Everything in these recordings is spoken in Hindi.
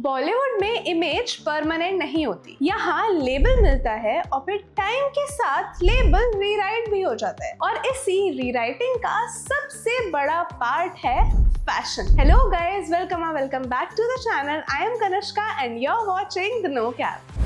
बॉलीवुड में इमेज परमानेंट नहीं होती। यहाँ लेबल मिलता है और फिर टाइम के साथ लेबल रीराइट भी हो जाता है और इसी रीराइटिंग का सबसे बड़ा पार्ट है fashion. Hello guys, welcome back to the channel. I am Kanishka and you are watching the no cap.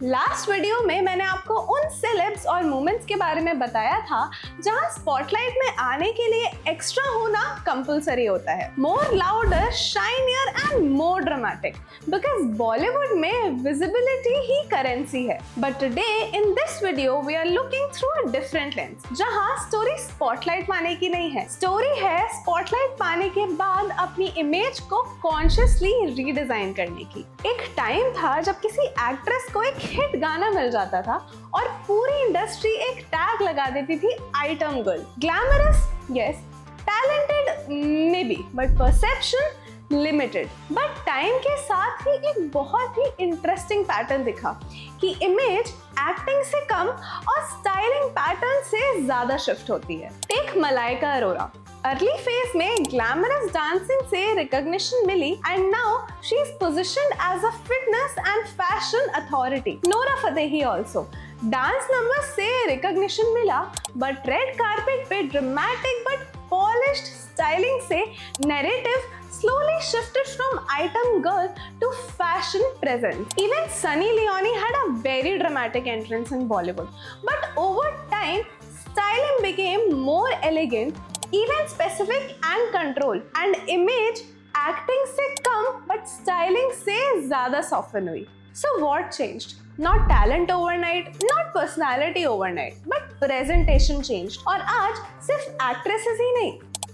Last video में मैंने आपको उन सेलेब्स और मोमेंट्स के बारे में बताया था जहां स्पॉटलाइट में आने के लिए एक्स्ट्रा होना कंपलसरी होता है। More louder, shinier and more dramatic, because Bollywood में विजिबिलिटी ही करेंसी है। But today in this video we are looking through a different lens, जहां स्टोरी स्पॉटलाइट पाने की नहीं है। स्टोरी है स्पॉटलाइट पाने के बाद अपनी इमेज को कॉन्शियसली रीडिजाइन करने की। एक टाइम था जब किसी एक्ट्रेस को एक हिट गाना मिल जाता था और पूरी इंडस्ट्री एक टैग लगा देती थी, item girl. Glamorous, yes, talented may be, but perception limited. But time के साथ ही एक बहुत ही इंटरेस्टिंग पैटर्न दिखा कि इमेज एक्टिंग से कम और स्टाइलिंग पैटर्न से ज्यादा शिफ्ट होती है। Take Malaika Arora. Early phase में ग्लैमरस डांसिंग से रिकॉग्निशन मिली and now she is positioned as a fitness and fashion authority. Nora Fatehi also dance number से रिकॉग्निशन मिला, बट रेड कार्पेट पे ड्रामेटिक बट पॉलिश्ड स्टाइलिंग से narrative slowly shifted from item girl to fashion presence. Even Sunny Leone had a very dramatic entrance in Bollywood, but over time styling became more elegant, even specific and controlled, and image acting से कम but styling से ज़्यादा soften हुई. So what changed? Not talent overnight, not personality overnight, but presentation changed. और आज सिर्फ actresses ही नहीं,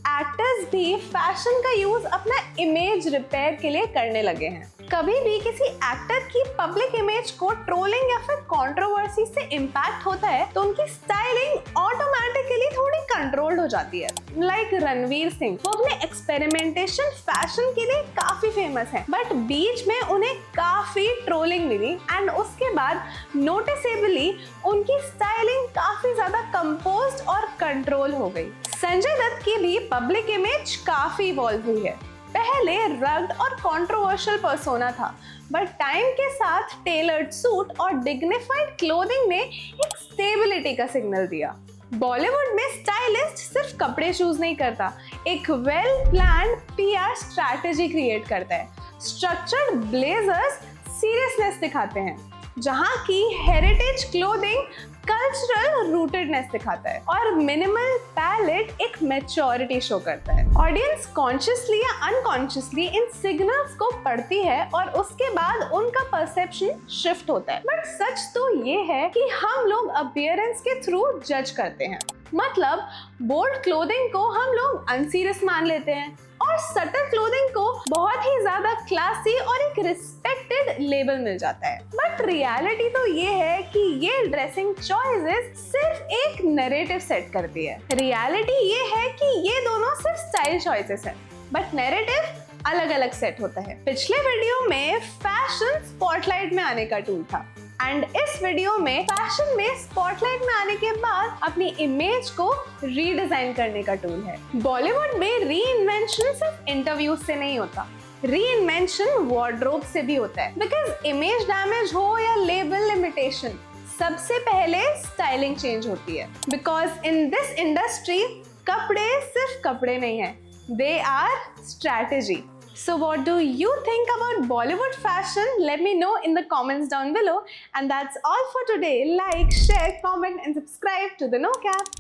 एक्टर्स भी फैशन का यूज अपना इमेज रिपेयर के लिए करने लगे हैं। कभी भी किसी एक्टर की पब्लिक इमेज को ट्रोलिंग या फिर कंट्रोवर्सी से इम्पैक्ट होता है तो उनकी स्टाइलिंग ऑटोमेटिकली थोड़ी कंट्रोल्ड हो जाती है। लाइक रणवीर सिंह, वो अपने एक्सपेरिमेंटेशन फैशन के लिए काफी फेमस है, बट बीच में उन्हें काफी ट्रोलिंग मिली एंड उसके बाद नोटिसेबली उनकी स्टाइलिंग काफी ज्यादा कंपोज्ड और कंट्रोल हो गई। संजय दत्त की भी पब्लिक इमेज काफी इवॉल्व हुई है। पहले रग्ड और कंट्रोवर्शियल पर्सोना था, बट टाइम के साथ टेलर्ड सूट और डिग्निफाइड क्लोथिंग ने एक स्टेबिलिटी का सिग्नल दिया। बॉलीवुड में स्टाइलिस्ट सिर्फ कपड़े चूज नहीं करता, एक well planned PR strategy create करता है। स्ट्रक्चर्ड ब्लेजर्स सीरियसनेस दिखाते हैं, जहां की हेरिटेज क्लोथिंग कल्चरल रूटेडनेस दिखाता है और मिनिमल पैलेट एक मैच्योरिटी शो करता है। ऑडियंस कॉन्शियसली या अनकॉन्शियसली इन सिग्नल्स को पढ़ती है और उसके बाद उनका परसेप्शन शिफ्ट होता है। बट सच तो ये है कि हम लोग अपीयरेंस के थ्रू जज करते हैं। मतलब बोल्ड क्लोथिंग को हम लोग अनसीरियस मान लेते हैं और सटल क्लोथिंग को बहुत ही ज्यादा क्लासी और एक रिस्पेक्टेड लेबल मिल जाता है। बट रियलिटी तो ये है कि ये ड्रेसिंग चॉइसेस सिर्फ एक नैरेटिव सेट करती है। रियलिटी ये है कि ये दोनों सिर्फ स्टाइल चॉइसेस हैं, बट नैरेटिव अलग अलग सेट होता है। पिछले वीडियो में फैशन स्पॉटलाइट में आने का टूल था एंड इस वीडियो में फैशन में स्पॉटलाइट में आने के बाद अपनी इमेज को रीडिजाइन करने का टूल है। बॉलीवुड में रीइन्वेंशन सिर्फ इंटरव्यूज से नहीं होता, रीइन्वेंशन वार्डरोब से भी होता है। बिकॉज इमेज डैमेज हो या लेबल लिमिटेशन, सबसे पहले स्टाइलिंग चेंज होती है। बिकॉज इन दिस इंडस्ट्री कपड़े सिर्फ कपड़े नहीं है, they are strategy. So what do you think about Bollywood fashion? Let me know in the comments down below. And that's all for today. Like, share, comment and subscribe to the No Cap.